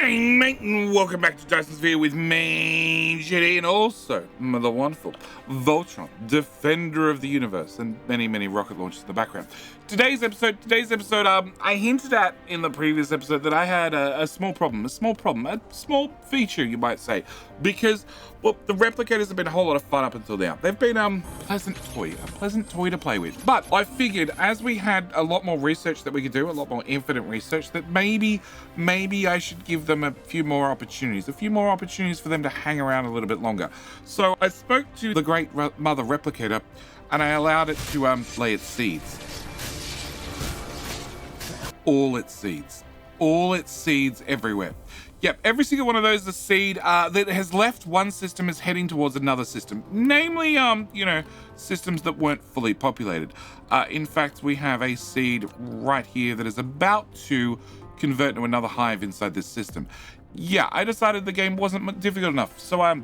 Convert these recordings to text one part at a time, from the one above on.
G'day, mate, and welcome back to Dyson Sphere with me, JD, and also the wonderful Voltron, defender of the universe, and many, many rocket launches in the background. Today's episode, I hinted at in the previous episode that I had a small feature, you might say, because, well, the replicators have been a whole lot of fun up until now. They've been a pleasant toy to play with. But I figured, as we had a lot more research that we could do, a lot more infinite research, that maybe I should give them a few more opportunities for them to hang around a little bit longer. So I spoke to the great mother replicator, and I allowed it to lay its seeds. All its seeds everywhere. Yep, every single one of those is a seed that has left one system is heading towards another system. Namely, systems that weren't fully populated. In fact, we have a seed right here that is about to convert to another hive inside this system. Yeah, I decided the game wasn't difficult enough, so I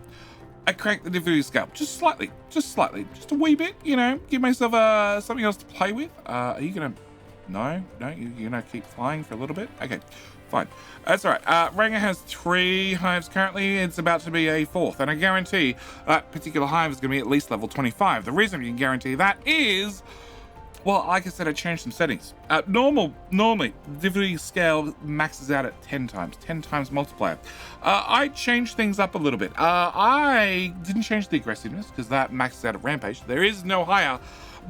cranked the difficulty scale just slightly, just a wee bit, give myself something else to play with. Are you gonna... No, you're gonna keep flying for a little bit? Okay, fine. That's all right. Ranger has 3 hives currently. It's about to be a 4th, and I guarantee that particular hive is gonna be at least level 25. The reason you can guarantee that is, well, like I said, I changed some settings. Normally, the difficulty scale maxes out at 10 times multiplier. I changed things up a little bit. I didn't change the aggressiveness because that maxes out at rampage. There is no higher,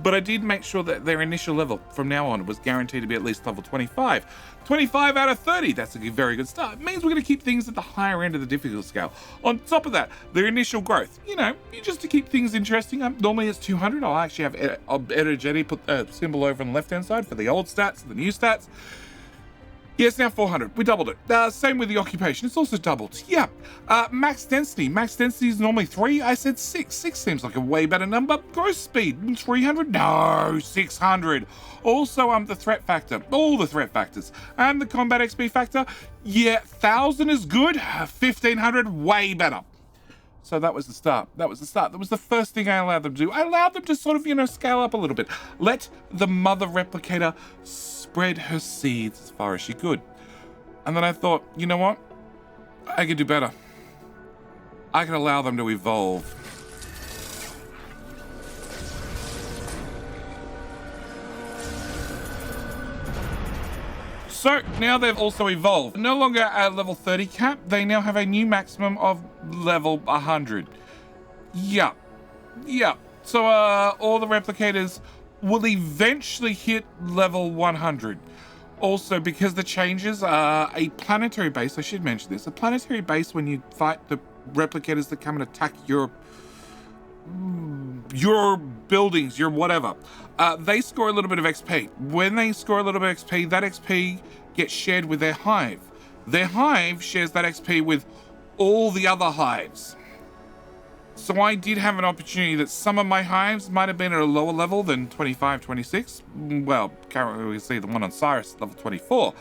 but I did make sure that their initial level from now on was guaranteed to be at least level 25. 25 out of 30, that's a very good start. It means we're going to keep things at the higher end of the difficulty scale. On top of that, their initial growth, just to keep things interesting. Normally it's 200. I'll actually have energetic, put a symbol over on the left-hand side for the old stats and the new stats. Yeah, it's now 400. We doubled it. Same with the occupation. It's also doubled. Yeah. Max density. Max density is normally 3. I said 6. 6 seems like a way better number. Growth speed. 300? No, 600. Also, the threat factor. All the threat factors. And the combat XP factor. Yeah, 1,000 is good. 1,500, way better. So that was the start. That was the first thing I allowed them to do. I allowed them to sort of, scale up a little bit. Let the mother replicator spread her seeds as far as she could. And then I thought, you know what? I could do better. I could allow them to evolve. So now they've also evolved. No longer at level 30 cap, they now have a new maximum of level 100. Yeah. So all the replicators will eventually hit level 100. Also, because the changes are a planetary base, I should mention this, a planetary base when you fight the replicators that come and attack your buildings, your whatever, they score a little bit of XP. When they score a little bit of XP, that XP gets shared with their hive. Their hive shares that XP with all the other hives. So I did have an opportunity that some of my hives might have been at a lower level than 25, 26. Well, currently we can see the one on Cyrus, level 24.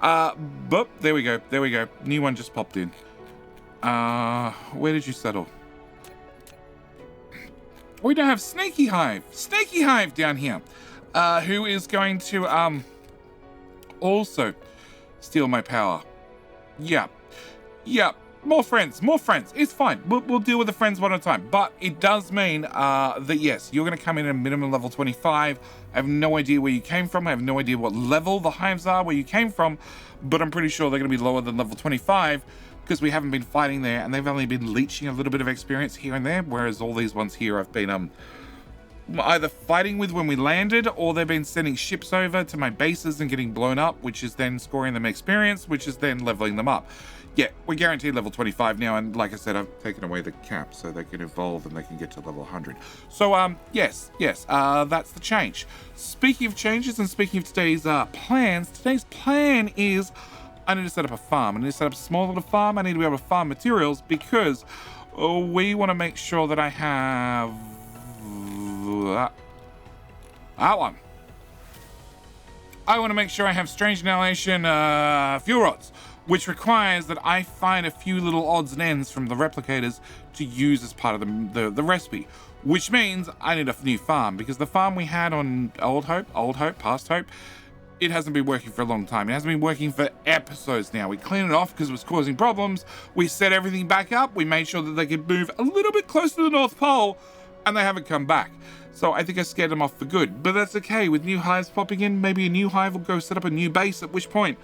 But there we go. New one just popped in. Where did you settle? We now have Snaky Hive down here, who is going to also steal my power. Yeah. More friends. It's fine. We'll deal with the friends one at a time. But it does mean that, yes, you're going to come in at a minimum level 25. I have no idea where you came from. I have no idea what level the hives are where you came from. But I'm pretty sure they're going to be lower than level 25 because we haven't been fighting there. And they've only been leeching a little bit of experience here and there. Whereas all these ones here I've been either fighting with when we landed, or they've been sending ships over to my bases and getting blown up, which is then scoring them experience, which is then leveling them up. Yeah, we're guaranteed level 25 now, and like I said, I've taken away the cap so they can evolve and they can get to level 100. So, yes, that's the change. Speaking of changes and speaking of today's plans, today's plan is I need to set up a farm. I need to set up a small little farm. I need to be able to farm materials because we want to make sure that I have that one. I want to make sure I have strange annihilation fuel rods, which requires that I find a few little odds and ends from the replicators to use as part of the recipe, which means I need a new farm, because the farm we had on Old Hope, Past Hope, it hasn't been working for a long time. It hasn't been working for episodes now. We cleaned it off because it was causing problems. We set everything back up. We made sure that they could move a little bit closer to the North Pole, and they haven't come back. So I think I scared them off for good. But that's okay. With new hives popping in, maybe a new hive will go set up a new base, at which point,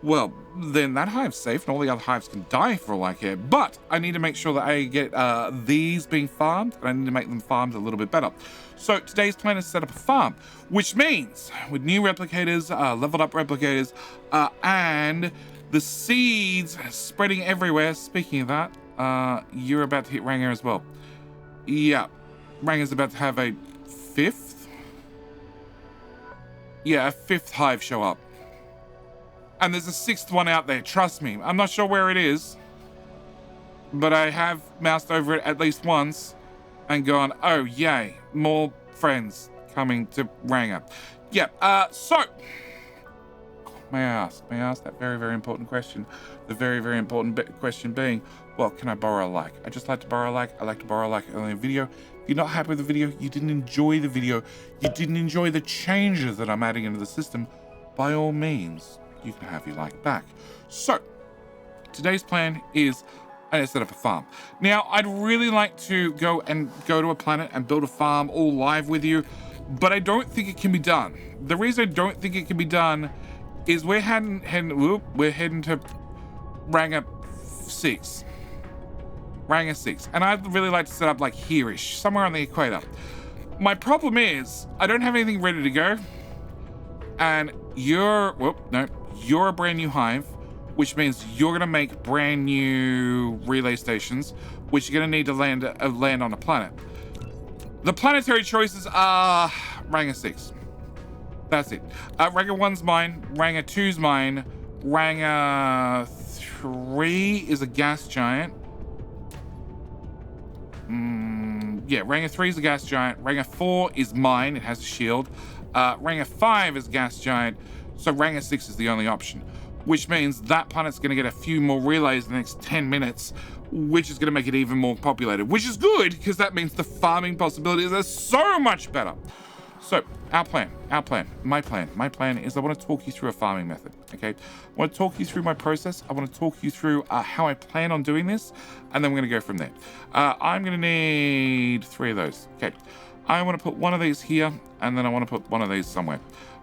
well, then that hive's safe and all the other hives can die for all I care. But I need to make sure that I get these being farmed, and I need to make them farmed a little bit better. So today's plan is to set up a farm, which means with new replicators, leveled up replicators, and the seeds spreading everywhere. Speaking of that, you're about to hit Ranger as well. Yeah, Ranger's about to have a fifth hive show up. And there's a sixth one out there, trust me. I'm not sure where it is, but I have moused over it at least once and gone, oh yay, more friends coming to Ranger. Yeah, so, may I ask that very, very important question. The very, very important question being, well, can I borrow a like? I just like to borrow a like. I like to borrow a like on a video. If you're not happy with the video, you didn't enjoy the video, you didn't enjoy the changes that I'm adding into the system, by all means, you can have your like back. So, today's plan is I set up a farm. Now, I'd really like to go to a planet and build a farm all live with you, but I don't think it can be done. The reason I don't think it can be done is we're heading to Ranger 6. Ranger 6. And I'd really like to set up like here-ish, somewhere on the equator. My problem is I don't have anything ready to go. And you're a brand new hive, which means you're going to make brand new relay stations, which you're going to need to land on a planet. The planetary choices are Ranger 6. That's it. Ranger 1's mine. Ranger 2's mine. Ranger 3 is a gas giant. Ranger 3 is a gas giant. Ranger 4 is mine. It has a shield. Ranger 5 is gas giant. So Ranger 6 is the only option, which means that planet's going to get a few more relays in the next 10 minutes, which is going to make it even more populated, which is good because that means the farming possibilities are so much better. So my plan is I want to talk you through a farming method, okay? I want to talk you through my process. I want to talk you through how I plan on doing this, and then we're going to go from there. I'm going to need 3 of those, okay? I want to put one of these here, and then I want to put one of these somewhere.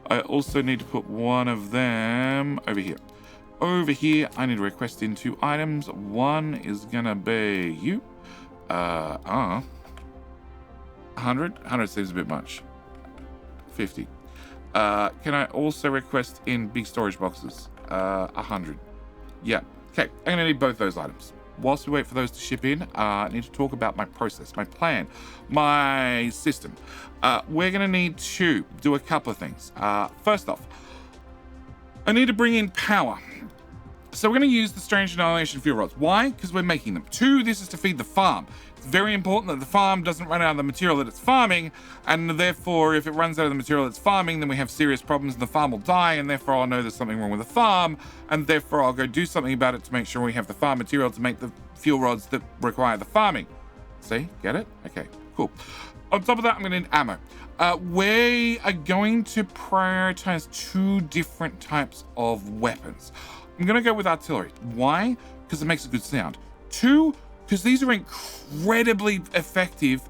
I also need to put one of them over here. Over here, I need to request in 2 items. One is going to be you. 100? 100 seems a bit much. 50. Can I also request in big storage boxes? 100. Yeah. Okay, I'm going to need both those items. Whilst we wait for those to ship in, I need to talk about my process, my plan, my system. We're going to need to do a couple of things. First off, I need to bring in power. So we're going to use the strange annihilation fuel rods. Why? Because we're making them. 2, this is to feed the farm. It's very important that the farm doesn't run out of the material that it's farming, and therefore if it runs out of the material it's farming, then we have serious problems and the farm will die, and therefore I'll know there's something wrong with the farm, and therefore I'll go do something about it to make sure we have the farm material to make the fuel rods that require the farming. See? Get it? Okay, cool. On top of that, I'm going to need ammo. We are going to prioritize 2 different types of weapons. I'm going to go with artillery. Why? Because it makes a good sound. 2, because these are incredibly effective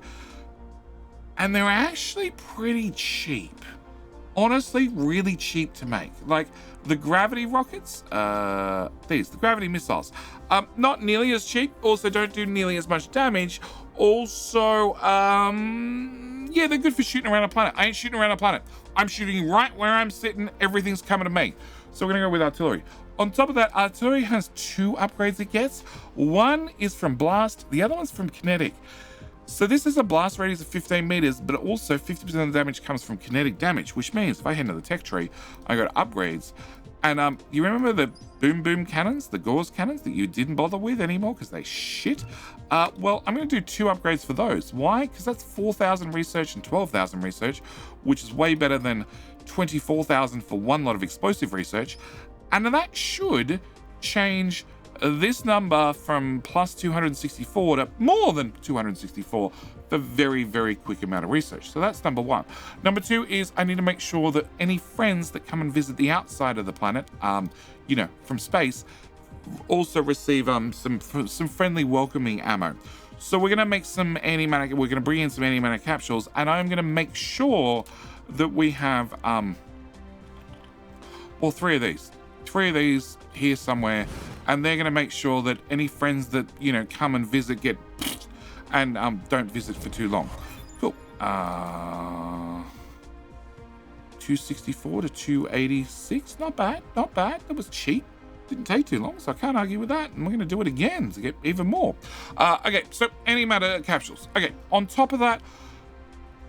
and they're actually pretty cheap. Honestly, really cheap to make. Like the gravity rockets, the gravity missiles, not nearly as cheap. Also don't do nearly as much damage. Also, yeah, they're good for shooting around a planet. I ain't shooting around a planet. I'm shooting right where I'm sitting. Everything's coming to me. So we're gonna go with artillery. On top of that, artillery has 2 upgrades it gets. One is from blast, the other one's from kinetic. So this is a blast radius of 15 meters, but also 50% of the damage comes from kinetic damage, which means if I head into the tech tree, I got upgrades. And you remember the boom cannons, the gauze cannons that you didn't bother with anymore because they shit? Well, I'm going to do 2 upgrades for those. Why? Because that's 4,000 research and 12,000 research, which is way better than 24,000 for one lot of explosive research. And that should change this number from plus 264 to more than 264 for very, very quick amount of research. So that's number one. Number two is I need to make sure that any friends that come and visit the outside of the planet, you know, from space, also receive some friendly welcoming ammo. So we're gonna make some antimatter. We're gonna bring in some antimatter capsules, and I'm gonna make sure that we have well, three of these here somewhere, and they're gonna make sure that any friends that, you know, come and visit get and don't visit for too long. Cool. 264 to 286. Not bad. Not bad. That was cheap. Didn't take too long, so I can't argue with that. And we're going to do it again to get even more. Okay, so antimatter capsules. Okay, on top of that,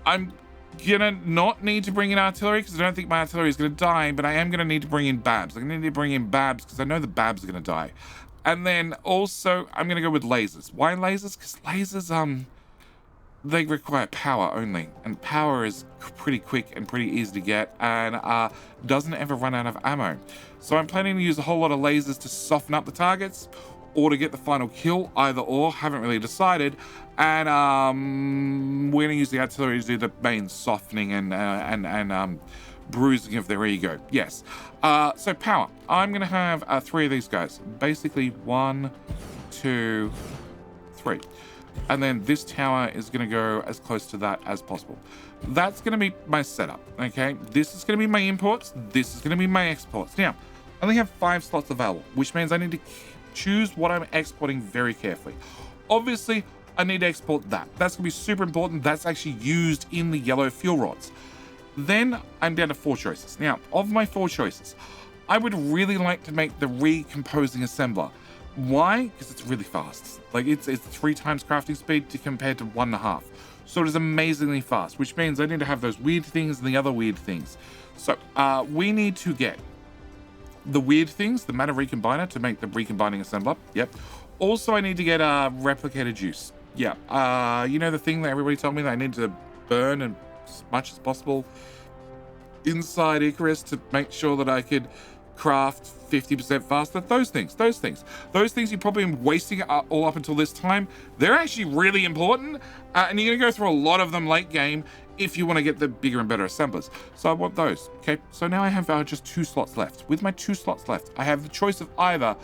I'm gonna not need to bring in artillery because I don't think my artillery is going to die, but I am going to need to bring in babs. I'm going to need to bring in babs because I know the babs are going to die. And then also, I'm going to go with lasers. Why lasers? Because lasers, they require power only, and power is pretty quick and pretty easy to get, and doesn't ever run out of ammo. So I'm planning to use a whole lot of lasers to soften up the targets, or to get the final kill, either or, haven't really decided. And we're gonna use the artillery to do the main softening and bruising of their ego. Yes. So power. I'm gonna have three of these guys. Basically 1, 2, 3. And then this tower is going to go as close to that as possible. That's going to be my setup, okay? This is going to be my imports. This is going to be my exports. Now, I only have 5 slots available, which means I need to choose what I'm exporting very carefully. Obviously, I need to export that. That's going to be super important. That's actually used in the yellow fuel rods. Then I'm down to 4 choices. Now, of my 4 choices, I would really like to make the recomposing assembler. Why? Because it's really fast. Like it's 3 times crafting speed compared to 1.5. So it is amazingly fast, which means I need to have those weird things and the other weird things. So we need to get the weird things, the matter recombiner to make the recombining assembler. Yep. Also, I need to get replicator juice. Yeah. You know the thing that everybody told me that I need to burn as much as possible inside Icarus to make sure that I could craft 50% faster. Those things you've probably been wasting all up until this time. They're actually really important, and you're gonna go through a lot of them late game if you want to get the bigger and better assemblers. So I want those. Okay, so now I have just 2 slots left. With my 2 slots left, I have the choice of either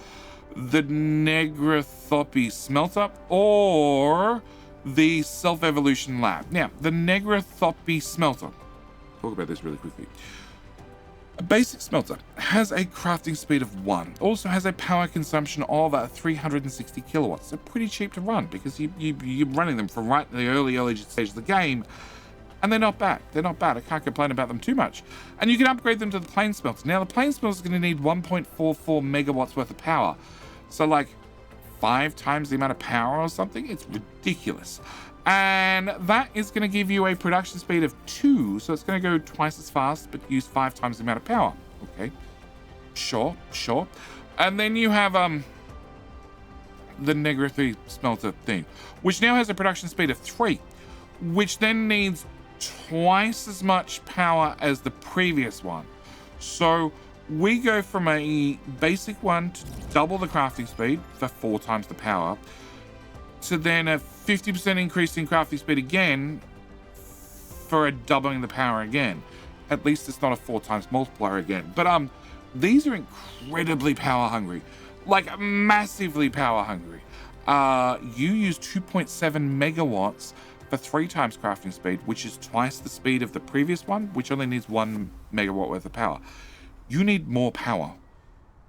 the Negrothopy smelter or the self-evolution lab. Now, the Negrothopy smelter, talk about this really quickly. A basic smelter has a crafting speed of 1, also has a power consumption of 360 kilowatts. So pretty cheap to run because you're running them from right in the early stage of the game, and they're not bad. They're not bad. I can't complain about them too much. And you can upgrade them to the plane smelter. Now, the plane smelter is going to need 1.44 megawatts worth of power. So like 5 times the amount of power or something. It's ridiculous. And that is going to give you a production speed of 2, so it's going to go twice as fast, but use 5 times the amount of power. Okay, sure. And then you have the Negrothopy smelter thing, which now has a production speed of 3, which then needs twice as much power as the previous one. So we go from a basic one to double the crafting speed for 4 times the power, to then a 50% increase in crafting speed again for a doubling the power again. At least it's not a 4 times multiplier again. But these are incredibly power hungry, like massively power hungry. You use 2.7 megawatts for 3 times crafting speed, which is twice the speed of the previous one, which only needs 1 megawatt worth of power. You need more power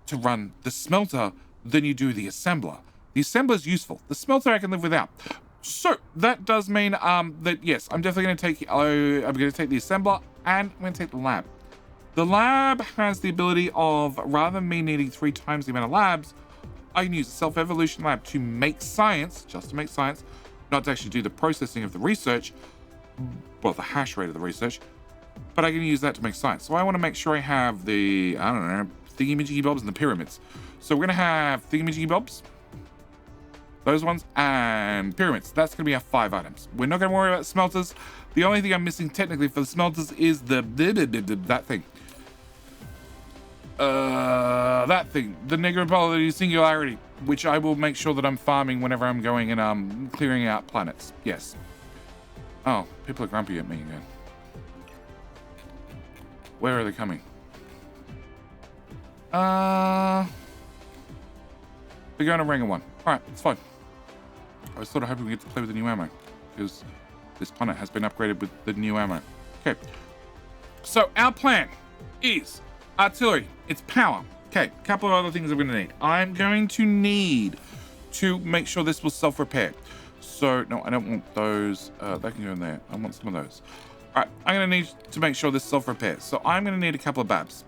to run the smelter than you do the assembler. The assembler is useful. The smelter I can live without. So that does mean that yes, I'm definitely going to take. I'm going to take the assembler and I'm going to take the lab. The lab has the ability of, rather than me needing 3 times the amount of labs, I can use a self-evolution lab to make science, just to make science, not to actually do the processing of the research, well, the hash rate of the research, but I can use that to make science. So I want to make sure I have the, I don't know, thingy-majiggy bobs and the pyramids. So we're going to have thingy-majiggy bobs, those ones, and pyramids. That's going to be our 5 items. We're not going to worry about smelters. The only thing I'm missing technically for the smelters is that thing. That thing, the negative probability singularity, which I will make sure that I'm farming whenever I'm going and clearing out planets. Yes. Oh, people are grumpy at me again. Where are they coming? They're going to Ranger 1. Alright, it's fine. I was sort of hoping we get to play with the new ammo, because this planet has been upgraded with the new ammo. Okay. So our plan is artillery. It's power. Okay, a couple of other things I'm going to need. I'm going to need to make sure this will self-repair. So, no, I don't want those. They can go in there. I want some of those. All right, I'm going to need to make sure this self-repairs. So I'm going to need a couple of babs.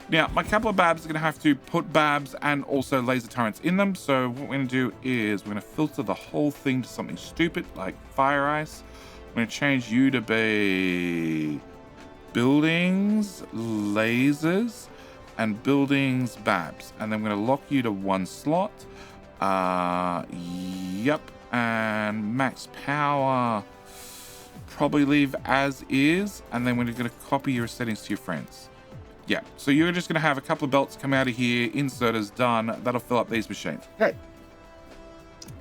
Now, my couple of babs are going to have to put babs and also laser turrets in them. So what we're going to do is we're going to filter the whole thing to something stupid like fire ice. I'm going to change you to be buildings, lasers, and buildings babs. And then I'm going to lock you to one slot. Yep. And max power, probably leave as is. And then we're going to copy your settings to your friends. Yeah, so you're just going to have a couple of belts come out of here, inserters done. That'll fill up these machines. Okay.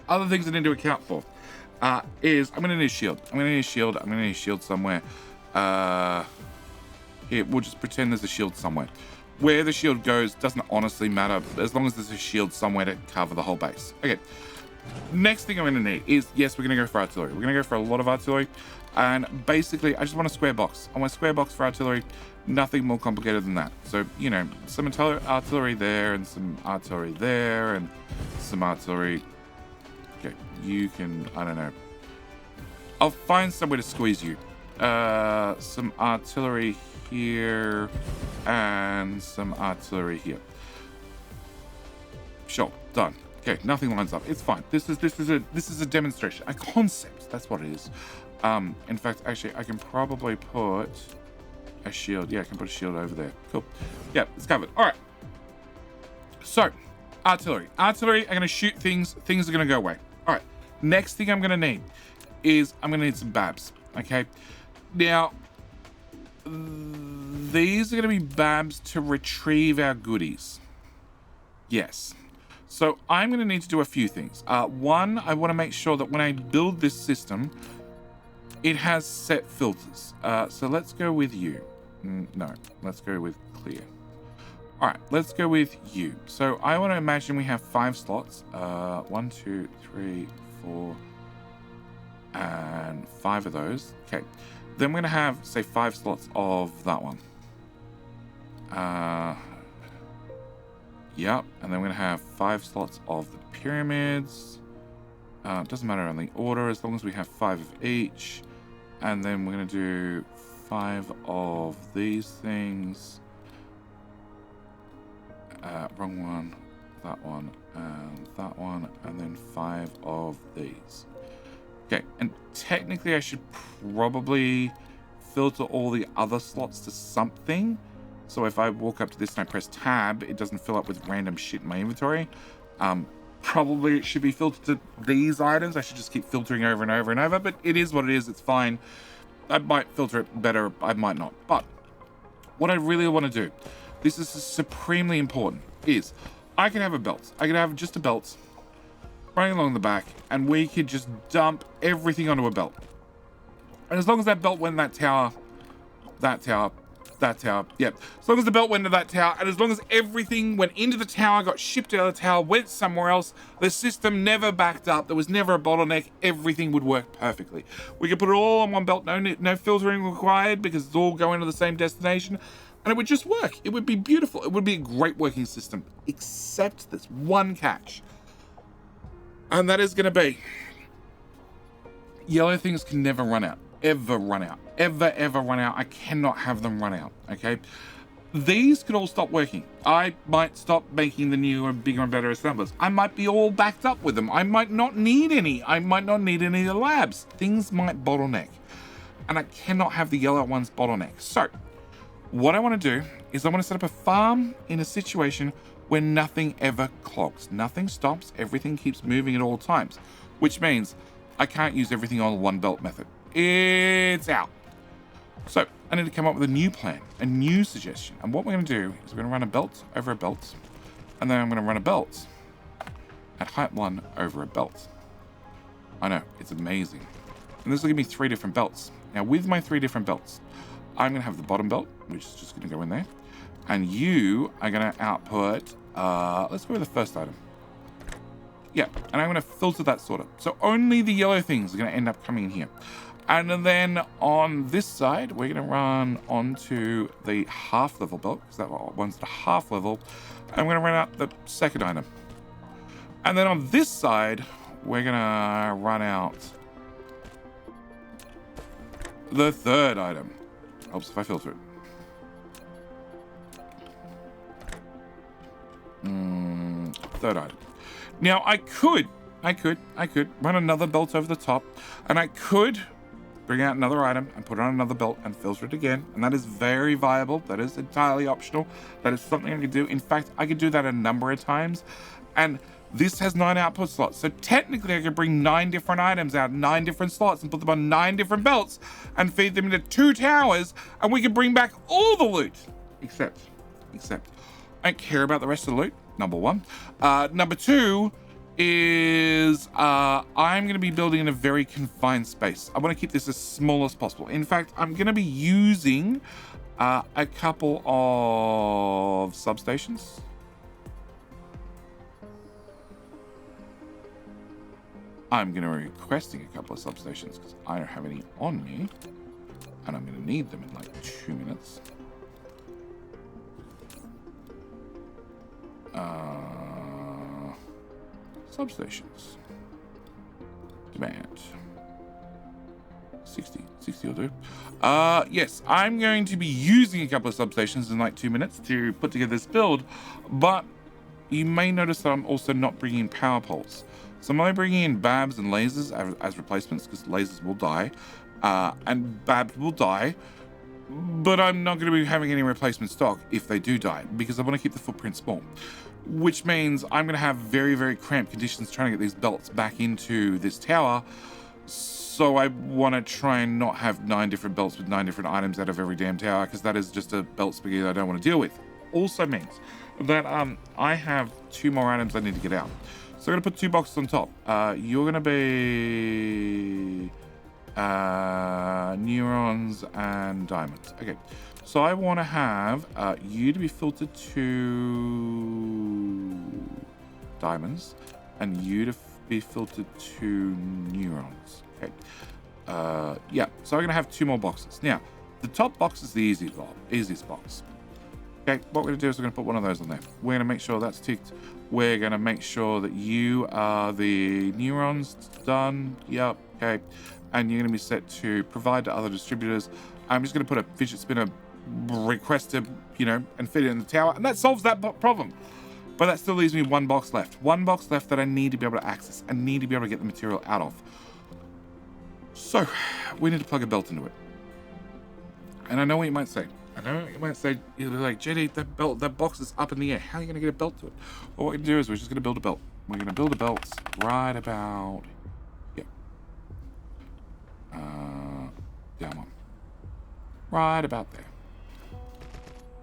Other things I need to account for is I'm going to need a shield. I'm going to need a shield. I'm going to need a shield somewhere. Here, we'll just pretend there's a shield somewhere. Where the shield goes doesn't honestly matter, as long as there's a shield somewhere to cover the whole base. Okay. Next thing I'm going to need is, yes, we're going to go for artillery. We're going to go for a lot of artillery. And basically, I just want a square box. I want a square box for artillery. Nothing more complicated than that. So, you know, some artillery there and some artillery there and some artillery. Okay, you can, I don't know. I'll find somewhere to squeeze you. Some artillery here and some artillery here. Sure, done. Okay, nothing lines up. It's fine. This is a demonstration, a concept. That's what it is. In fact, actually, I can probably put a shield. Yeah, I can put a shield over there. Cool. Yeah, it's covered. All right. So, artillery. Artillery, I'm going to shoot things. Things are going to go away. All right. Next thing I'm going to need is I'm going to need some babs. Okay. Now, these are going to be babs to retrieve our goodies. Yes. So I'm going to need to do a few things. One, I want to make sure that when I build this system, it has set filters. So let's go with you. No, let's go with clear. All right, let's go with you. So I want to imagine we have 5 slots. 1, 2, 3, 4, and 5 of those. Okay. Then we're going to have, say, 5 slots of that one. Yep. And then we're going to have 5 slots of the pyramids. Doesn't matter on the order as long as we have 5 of each. And then we're going to do 5 of these things. Wrong one, that one, and that one, and then 5 of these. Okay, and technically I should probably filter all the other slots to something. So if I walk up to this and I press tab, it doesn't fill up with random shit in my inventory. Probably it should be filtered to these items. I should just keep filtering over and over and over, but it is what it is. It's fine. I might filter it better. I might not. But what I really want to do, this is supremely important, is I can have a belt. I can have just a belt running along the back, and we could just dump everything onto a belt. And as long as that belt went in that tower, yep. As long as the belt went into that tower, and as long as everything went into the tower, got shipped out of the tower, went somewhere else, the system never backed up, there was never a bottleneck, everything would work perfectly. We could put it all on one belt, no filtering required, because it's all going to the same destination, and it would just work. It would be beautiful. It would be a great working system, except there's one catch. And that is going to be, yellow things can never run out. Ever run out. Ever run out. I cannot have them run out, okay? These could all stop working. I might stop making the newer, bigger and better assemblers. I might be all backed up with them. I might not need any. I might not need any of the labs. Things might bottleneck. And I cannot have the yellow ones bottleneck. So, what I want to do is I want to set up a farm in a situation where nothing ever clogs. Nothing stops. Everything keeps moving at all times. Which means I can't use everything on one belt method. It's out. So I need to come up with a new plan, a new suggestion. And what we're going to do is we're going to run a belt over a belt. And then I'm going to run a belt at height 1 over a belt. I know, it's amazing. And this will give me 3 different belts. Now with my 3 different belts, I'm going to have the bottom belt, which is just going to go in there. And you are going to output, let's go with the first item. Yeah, and I'm going to filter that sort of. So only the yellow things are going to end up coming in here. And then on this side, we're going to run onto the half level belt, because that one's the half level. I'm going to run out the second item. And then on this side, we're going to run out the third item. Helps if I filter it. Third item. Now I could run another belt over the top, and I could bring out another item and put it on another belt and filter it again, and that is very viable. That is entirely optional. That is something I could do. In fact, I could do that a number of times, and this has 9 output slots. So technically I could bring 9 different items out, 9 different slots, and put them on 9 different belts and feed them into 2 towers, and we could bring back all the loot. Except, I don't care about the rest of the loot, number 1. Number 2 is I'm going to be building in a very confined space. I want to keep this as small as possible. In fact, I'm going to be using a couple of substations. I'm going to be requesting a couple of substations because I don't have any on me, and I'm going to need them in like 2 minutes. Substations. Demand. 60 will do. Yes, I'm going to be using a couple of substations in like 2 minutes to put together this build, but you may notice that I'm also not bringing in power poles. So I'm only bringing in babs and lasers as replacements, because lasers will die, and babs will die, but I'm not going to be having any replacement stock if they do die, because I want to keep the footprint small, which means I'm going to have very, very cramped conditions trying to get these belts back into this tower. So I want to try and not have 9 different belts with 9 different items out of every damn tower, because that is just a belt spaghetti I don't want to deal with. Also means that I have 2 more items I need to get out. So I'm going to put 2 boxes on top. You're going to be neurons and diamonds. Okay, so I want to have you to be filtered to diamonds, and you to be filtered to neurons. Okay. Yeah, so I'm going to have 2 more boxes. Now, the top box is the easiest box. Okay, what we're going to do is we're going to put one of those on there. We're going to make sure that's ticked. We're going to make sure that you are the neurons done. Yep, okay. And you're going to be set to provide to other distributors. I'm just going to put a fidget spinner request to, and fit it in the tower. And that solves that problem. But that still leaves me 1 box left. 1 box left that I need to be able to access. I need to be able to get the material out of. So, we need to plug a belt into it. And I know what you might say. You'll be like, JD, that box is up in the air. How are you going to get a belt to it? Well, what we're going to do is we're just going to build a belt. We're going to build a belt right about here. Down one. Right about there.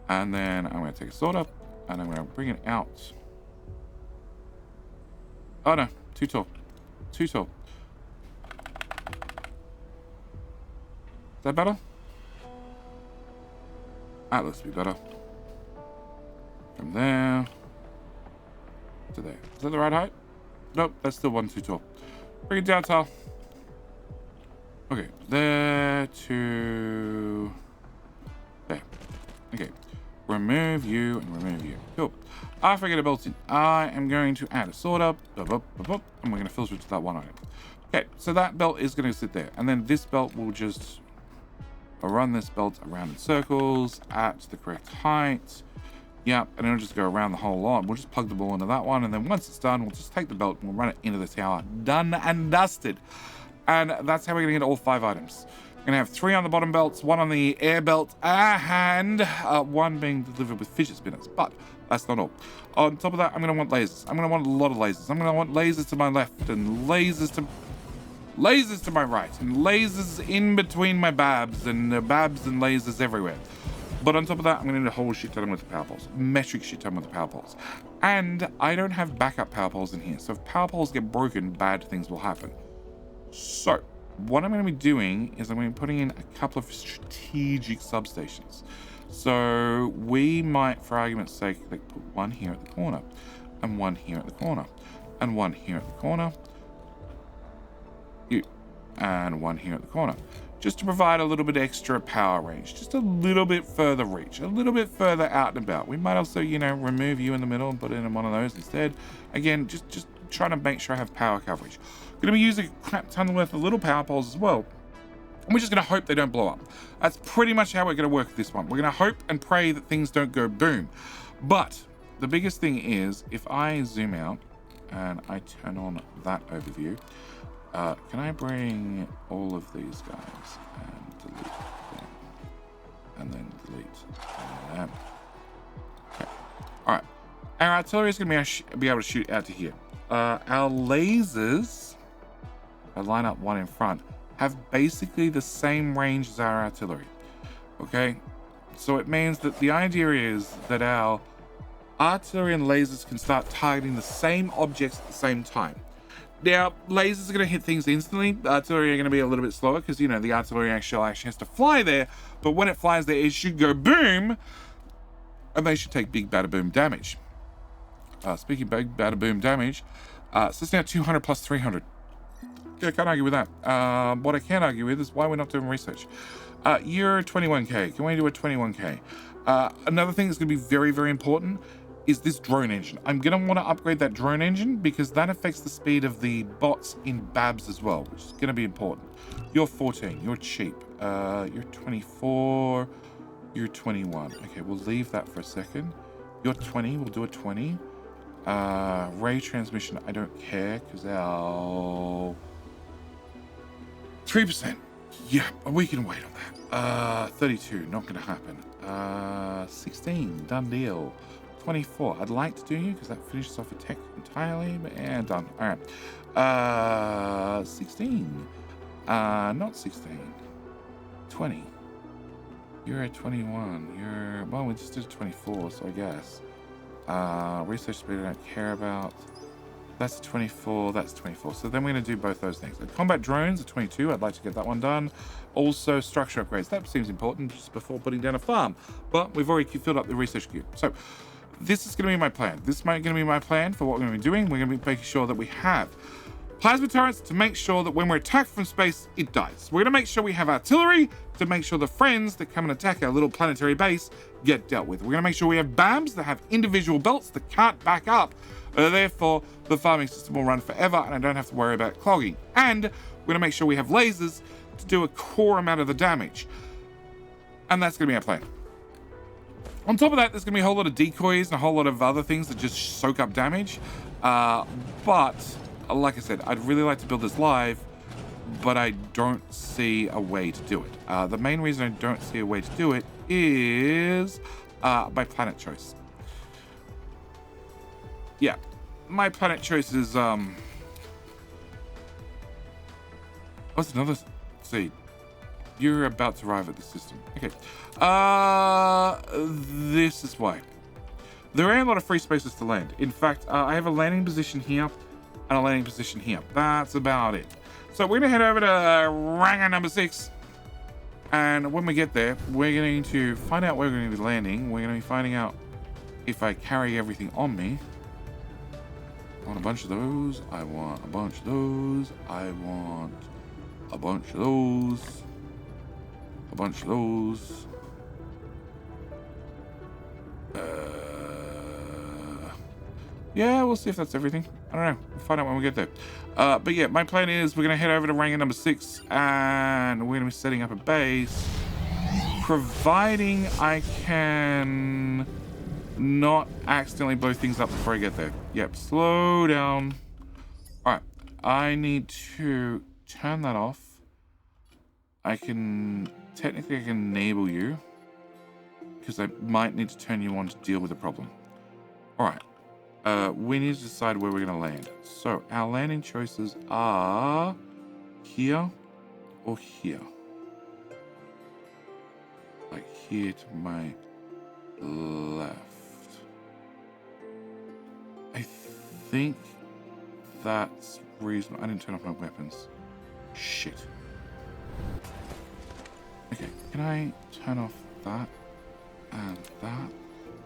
And then I'm going to take a sword up, and I'm going to bring it out. Oh, no. Too tall. Too tall. Is that better? That looks to be better. From there to there. Is that the right height? Nope, that's still 1 too tall. Bring it down, Tal. Okay, there to there. Okay, remove you and remove you. Cool. After I get a belt in, I am going to add a sword up, and we're going to filter it to that one item. Okay, so that belt is going to sit there, and then this belt will just run this belt around in circles at the correct height. Yep, and it'll just go around the whole lot. We'll just plug the ball into that one, and then once it's done, we'll just take the belt and we'll run it into the tower. Done and dusted. And that's how we're going to get all 5 items. We're going to have 3 on the bottom belts, 1 on the air belt, and 1 being delivered with fidget spinners. But that's not all. On top of that, I'm going to want lasers. I'm going to want a lot of lasers. I'm going to want lasers to my left and lasers to lasers to my right, and lasers in between my babs, and babs and lasers everywhere. But on top of that, I'm going to need a whole shit ton with the power poles. Metric shit ton with the power poles. And I don't have backup power poles in here. So if power poles get broken, bad things will happen. So what I'm going to be doing is I'm going to be putting in a couple of strategic substations. So we might, for argument's sake, like put one here at the corner, and one here at the corner, and one here at the corner, and one here at the corner, just to provide a little bit extra power range, just a little bit further reach, a little bit further out and about. We might also, you know, remove you in the middle and put in one of those instead. Again, just trying to make sure I have power coverage. Going to be using a crap ton worth of little power poles as well. And we're just going to hope they don't blow up. That's pretty much how we're going to work this one. We're going to hope and pray that things don't go boom. But the biggest thing is, if I zoom out and I turn on that overview, can I bring all of these guys and delete them? And then delete them. Okay. All right. Our artillery is going to be able to shoot out to here. Our lasers, if I line up one in front, have basically the same range as our artillery. Okay? So it means that the idea is that our artillery and lasers can start targeting the same objects at the same time. Now, lasers are going to hit things instantly. Artillery are going to be a little bit slower because, you know, the artillery actually has to fly there. But when it flies there, it should go boom, and they should take big bada boom damage. Speaking of big bada boom damage, so it's now 200 plus 300. Yeah, I can't argue with that. What I can argue with is why we're not doing research. You're 21k. Can we do a 21k? Another thing that's going to be very, very important is this drone engine. I'm going to want to upgrade that drone engine because that affects the speed of the bots in Babs as well, which is going to be important. You're 14. You're cheap. You're 24. You're 21. Okay, we'll leave that for a second. You're 20. We'll do a 20. Ray transmission, I don't care because our 3%. Yeah, we can wait on that. 32, not going to happen. 16, done deal. 24, I'd like to do you because that finishes off a tech entirely, but yeah, done. All right. 16. Not 16. 20. You're at 21. You're, well, we just did 24, so I guess. Research speed I don't care about. That's 24, that's 24. So then we're going to do both those things. The combat drones are 22. I'd like to get that one done. Also, structure upgrades. That seems important just before putting down a farm. But we've already filled up the research queue. So this is going to be my plan. This is going to be my plan for what we're going to be doing. We're going to be making sure that we have plasma turrets to make sure that when we're attacked from space, it dies. We're going to make sure we have artillery to make sure the friends that come and attack our little planetary base get dealt with. We're going to make sure we have BAMs that have individual belts that can't back up. Therefore, the farming system will run forever and I don't have to worry about clogging. And we're going to make sure we have lasers to do a core amount of the damage. And that's going to be our plan. On top of that, there's going to be a whole lot of decoys and a whole lot of other things that just soak up damage. But like I said, I'd really like to build this live, but I don't see a way to do it. The main reason I don't see a way to do it is my planet choice. Yeah, my planet choice is, what's another seed? You're about to arrive at the system. Okay. This is why. There ain't a lot of free spaces to land. In fact, I have a landing position here and a landing position here. That's about it. So we're gonna head over to Ranger number 6. And when we get there, we're going to find out where we're going to be landing. We're going to be finding out if I carry everything on me. I want a bunch of those. I want a bunch of those. I want a bunch of those. A bunch of those. Yeah, we'll see if that's everything. I don't know. We'll find out when we get there. But yeah, my plan is we're going to head over to Ranger number 6 and we're going to be setting up a base. Providing I can not accidentally blow things up before I get there. Yep, slow down. Alright, I need to turn that off. Technically I can enable you. Because I might need to turn you on to deal with the problem. Alright. We need to decide where we're going to land. So, our landing choices are here or here? Like here to my left. I think that's reasonable. I didn't turn off my weapons. Shit. Okay, can I turn off that and that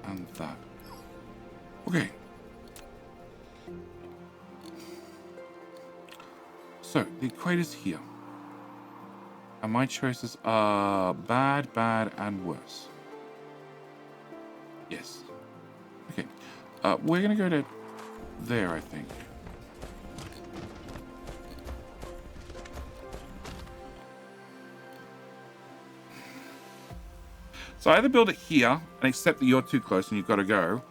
and that? Okay. So the equator's here. And my choices are bad, bad, and worse. Yes. Okay. We're gonna go to there, I think. So I either build it here and accept that you're too close and you've got to go,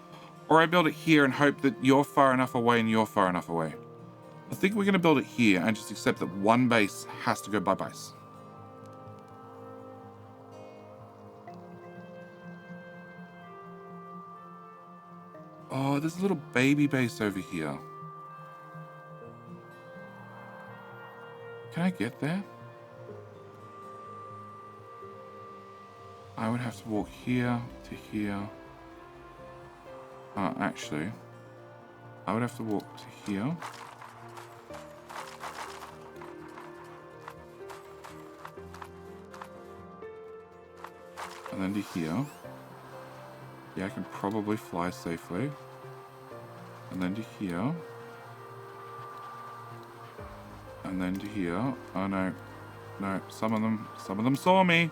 or I build it here and hope that you're far enough away and you're far enough away. I think we're going to build it here and just accept that one base has to go by base. Oh, there's a little baby base over here. Can I get there? I would have to walk here to here. Actually, I would have to walk to here. And then to here. Yeah, I can probably fly safely. And then to here. And then to here. Oh no. No, some of them saw me.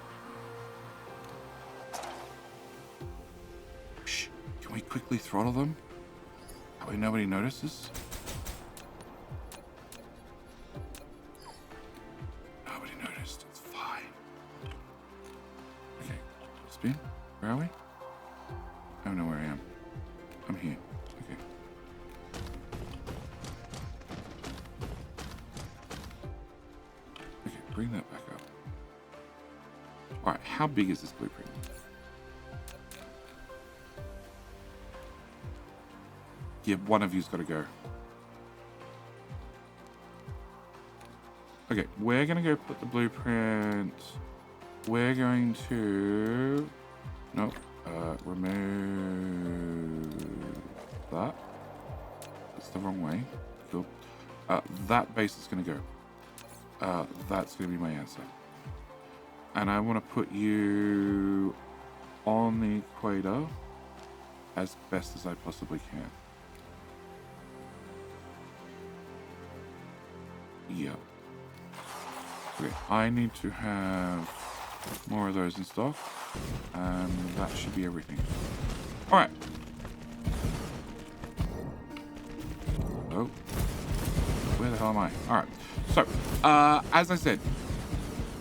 Shh. Can we quickly throttle them? That way nobody notices. Nobody noticed. It's fine. Okay. Spin. Where are we? I don't know where I am. I'm here. Okay. Okay, bring that back up. Alright, how big is this blueprint? Yeah, one of you's got to go. Okay, we're going to go put the blueprint. We're going to... Nope. Remove that. That's the wrong way. Cool. That base is going to go. That's going to be my answer. And I want to put you on the equator as best as I possibly can. Yeah. Okay, I need to have more of those in stock. And that should be everything. Alright. Oh. Where the hell am I? Alright. So, as I said,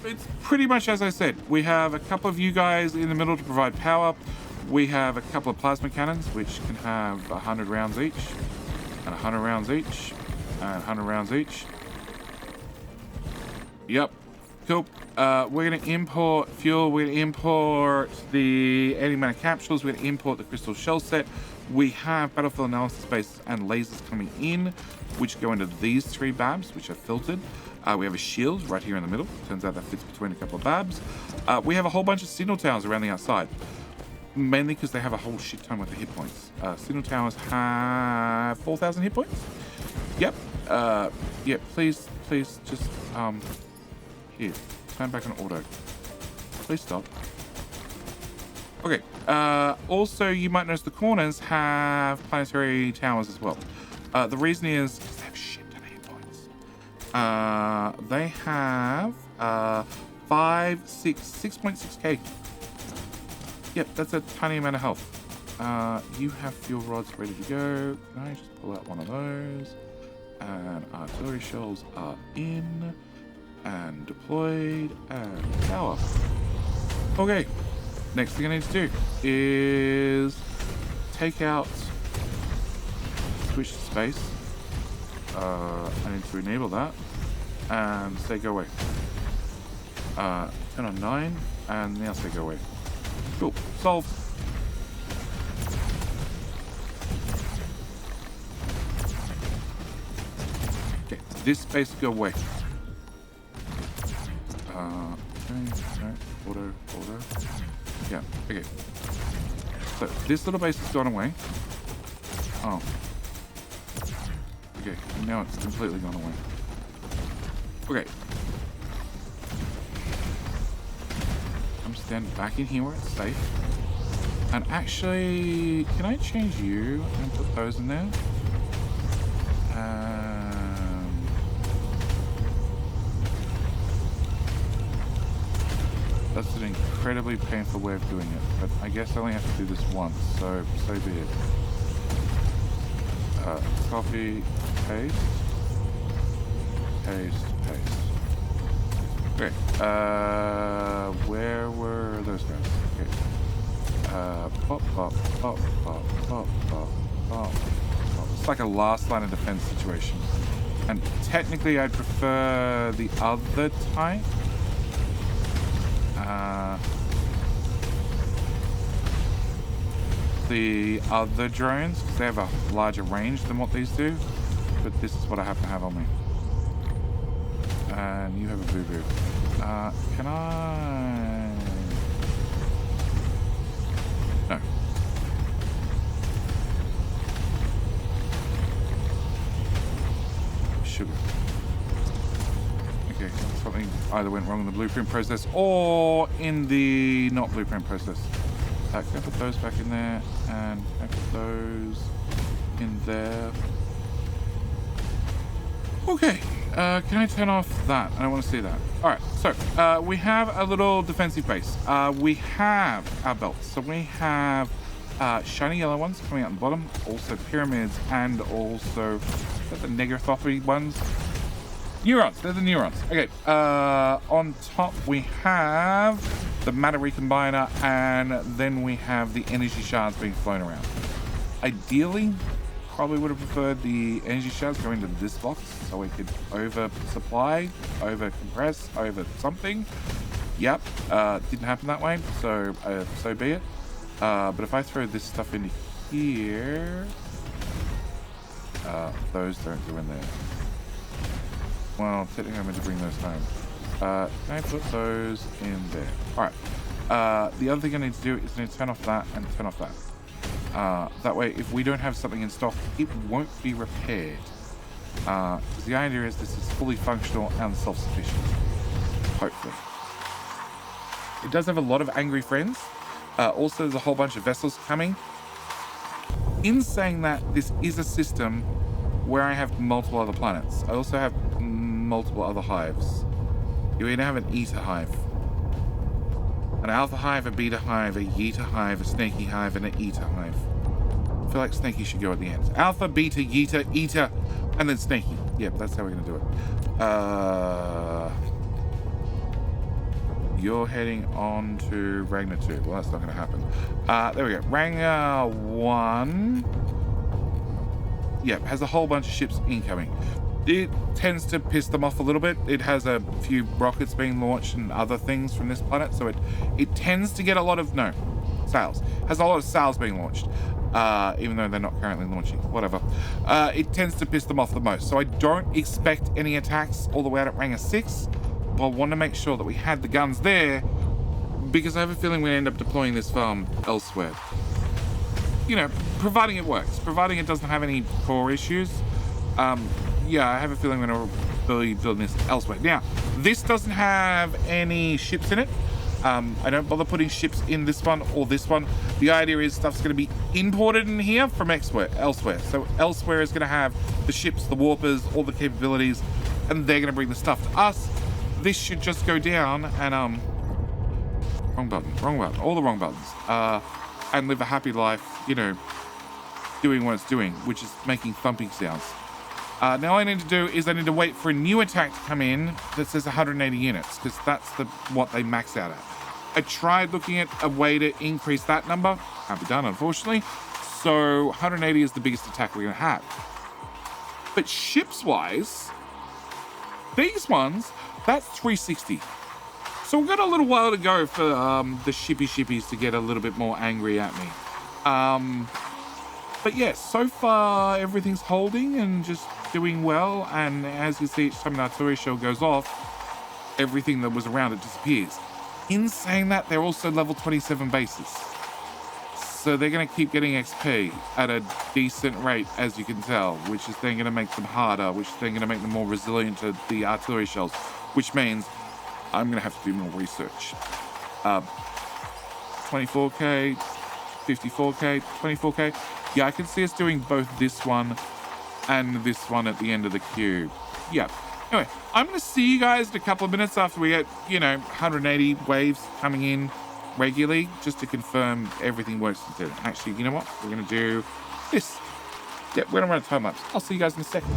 it's pretty much as I said. We have a couple of you guys in the middle to provide power. We have a couple of plasma cannons, which can have 100 rounds each. And 100 rounds each. And 100 rounds each. Yep. Cool. We're going to import fuel. We're going to import the antimatter capsules. We're going to import the crystal shell set. We have battlefield analysis bases and lasers coming in, which go into these 3 babs, which are filtered. We have a shield right here in the middle. Turns out that fits between a couple of babs. We have a whole bunch of signal towers around the outside, mainly because they have a whole shit ton worth of hit points. Signal towers have 4,000 hit points. Yep. Yeah. Please, just here. Turn back on auto. Please stop. Okay. Also, you might notice the corners have planetary towers as well. The reason is because they have shit ton of hit points. They have 6.6k. Yep, that's a tiny amount of health. You have fuel rods ready to go. Can I just pull out one of those? And artillery shells are in. And deployed and power. Okay, next thing I need to do is take out switch to space. I need to enable that and say go away. Turn on 9 and now say go away. Cool, solved. Okay, this space go away. Auto. Yeah, okay. So this little base has gone away. Oh. Okay, now it's completely gone away. Okay. I'm standing back in here where it's safe. And actually, can I change you and put those in there? That's an incredibly painful way of doing it, but I guess I only have to do this once, so be it. Copy, paste. Okay, where were those guys? Okay. Pop. It's like a last line of defense situation. And technically I'd prefer the other type. The other drones, because they have a larger range than what these do. But this is what I happen to have on me. And you have a boo-boo. Can I... No. Sugar. Okay, something either went wrong in the blueprint process or in the not blueprint process. Can I put those back in there, and can I put those in there? Okay, can I turn off that? I don't want to see that. All right, so we have a little defensive base. We have our belts. So we have shiny yellow ones coming out the bottom, also pyramids, and also the negarophy ones. Neurons, they're the neurons. Okay, on top we have the matter recombiner, and then we have the energy shards being flown around. Ideally, probably would have preferred the energy shards going into this box so we could oversupply, over compress, over something. Yep, didn't happen that way, so be it. But if I throw this stuff into here, those don't go in there. Well, technically I'm meant to bring those home. Can I put those in there? Alright. The other thing I need to do is I need to turn off that and turn off that. That way, if we don't have something in stock, it won't be repaired. Because the idea is this is fully functional and self-sufficient. Hopefully. It does have a lot of angry friends. Also, there's a whole bunch of vessels coming. In saying that, this is a system where I have multiple other planets. I also have multiple other hives. You either have an Eta hive, an Alpha hive, a Beta hive, a Yeta hive, a Snaky hive, and an Eta hive. I feel like Snaky should go at the end. Alpha, Beta, Yeta, Eta, and then Snaky. Yep, that's how we're going to do it. You're heading on to Ragnar 2. Well, that's not going to happen. There we go. Ragnar 1. Yep, has a whole bunch of ships incoming. It tends to piss them off a little bit. It has a few rockets being launched and other things from this planet, so it tends to get a lot of sales. Has a lot of sales being launched, even though they're not currently launching. Whatever. It tends to piss them off the most. So I don't expect any attacks all the way out at Ragnar 6, but I want to make sure that we had the guns there, because I have a feeling we end up deploying this farm elsewhere. You know, providing it works, providing it doesn't have any core issues. Yeah, I have a feeling we're going to be building this elsewhere. Now, this doesn't have any ships in it. I don't bother putting ships in this one or this one. The idea is stuff's going to be imported in here from elsewhere. So elsewhere is going to have the ships, the warpers, all the capabilities, and they're going to bring the stuff to us. This should just go down and wrong button, all the wrong buttons, and live a happy life, you know, doing what it's doing, which is making thumping sounds. Now all I need to do is I need to wait for a new attack to come in that says 180 units, because that's what they max out at. I tried looking at a way to increase that number. Can't be done, unfortunately. So 180 is the biggest attack we're going to have. But ships-wise, these ones, that's 360. So we've got a little while to go for the shippies to get a little bit more angry at me. But yes, so far everything's holding and just doing well, and as you see, each time an artillery shell goes off, everything that was around it disappears. In saying that, they're also level 27 bases. So they're going to keep getting XP at a decent rate, as you can tell, which is then going to make them harder, which is then going to make them more resilient to the artillery shells, which means I'm going to have to do more research. 24k, 54k, 24k. Yeah, I can see us doing both this one and this one at the end of the cube. Yeah. Anyway, I'm going to see you guys in a couple of minutes after we get, 180 waves coming in regularly, just to confirm everything works. Actually, you know what? We're going to do this. Yeah, we're going to run a time lapse. I'll see you guys in a second.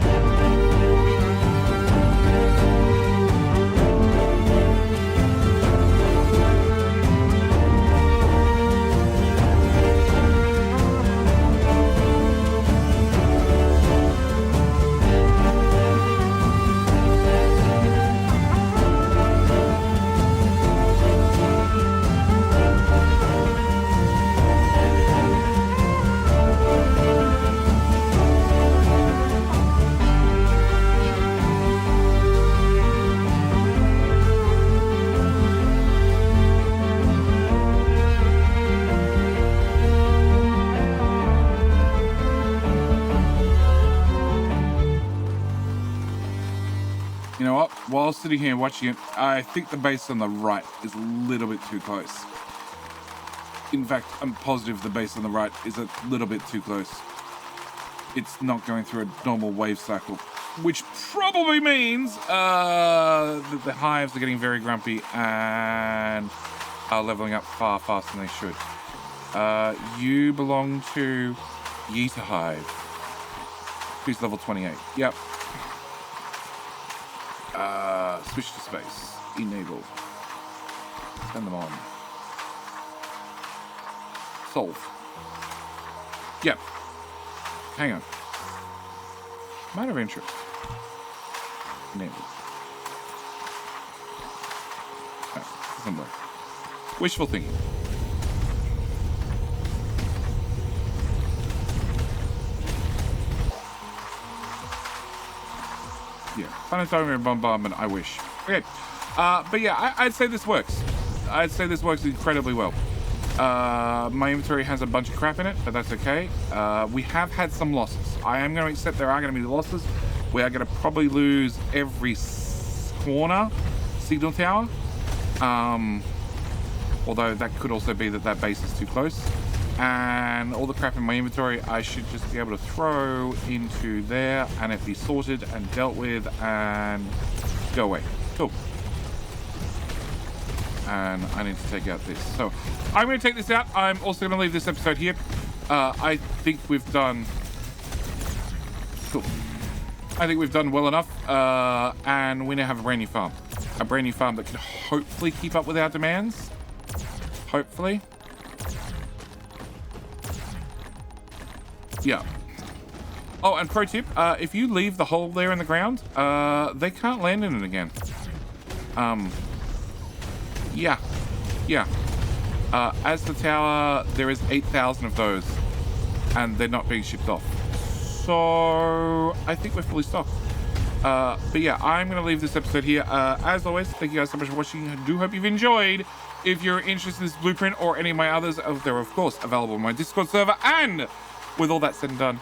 You know what? While sitting here watching it, I think the base on the right is a little bit too close. In fact, I'm positive the base on the right is a little bit too close. It's not going through a normal wave cycle, which probably means that the hives are getting very grumpy and are leveling up far faster than they should. You belong to Yeeta Hive, who's level 28. Yep. Switch to space. Enable. Turn them on. Solve. Yep. Hang on. Matter of interest. Enable. No, doesn't work. Wishful thinking. Yeah, planetary bombardment, I wish. Okay, but yeah, I'd say this works. I'd say this works incredibly well. My inventory has a bunch of crap in it, but that's okay. We have had some losses. I am going to accept there are going to be losses. We are going to probably lose every corner signal tower. Although that could also be that base is too close. And all the crap in my inventory I should just be able to throw into there and it be sorted and dealt with and go away. Cool. And I need to take out this. So I'm going to take this out. I'm also going to leave this episode here. I think we've done... Cool. I think we've done well enough. And we now have a brand new farm. A brand new farm that can hopefully keep up with our demands. Hopefully. Yeah. Oh, and pro tip, if you leave the hole there in the ground, they can't land in it again. Yeah. Yeah. As the tower, there is 8,000 of those, and they're not being shipped off. So, I think we're fully stocked. But yeah, I'm going to leave this episode here. As always, thank you guys so much for watching. I do hope you've enjoyed. If you're interested in this blueprint or any of my others, they're of course available on my Discord server. And with all that said and done,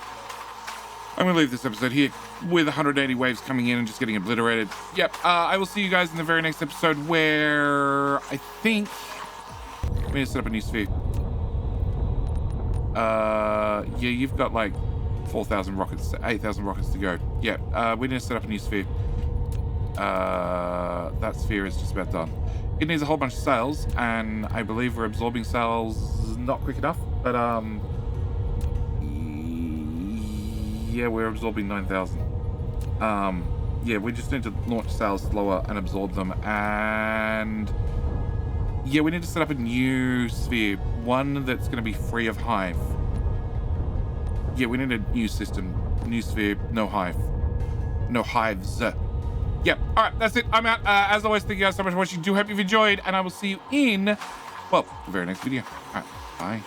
I'm going to leave this episode here with 180 waves coming in and just getting obliterated. Yep, I will see you guys in the very next episode where I think we need to set up a new sphere. Yeah, you've got like 4,000 rockets, 8,000 rockets to go. Yeah, we need to set up a new sphere. That sphere is just about done. It needs a whole bunch of sails, and I believe we're absorbing sails not quick enough, but yeah, we're absorbing 9,000. Yeah, we just need to launch sails slower and absorb them, and yeah, we need to set up a new sphere, one that's going to be free of hive. Yeah, we need a new system, new sphere, no hive, no hives. Yep. All right, that's it. I'm out. As always, thank you guys so much for watching. Do hope you've enjoyed, and I will see you in, well, the very next video. All right, bye.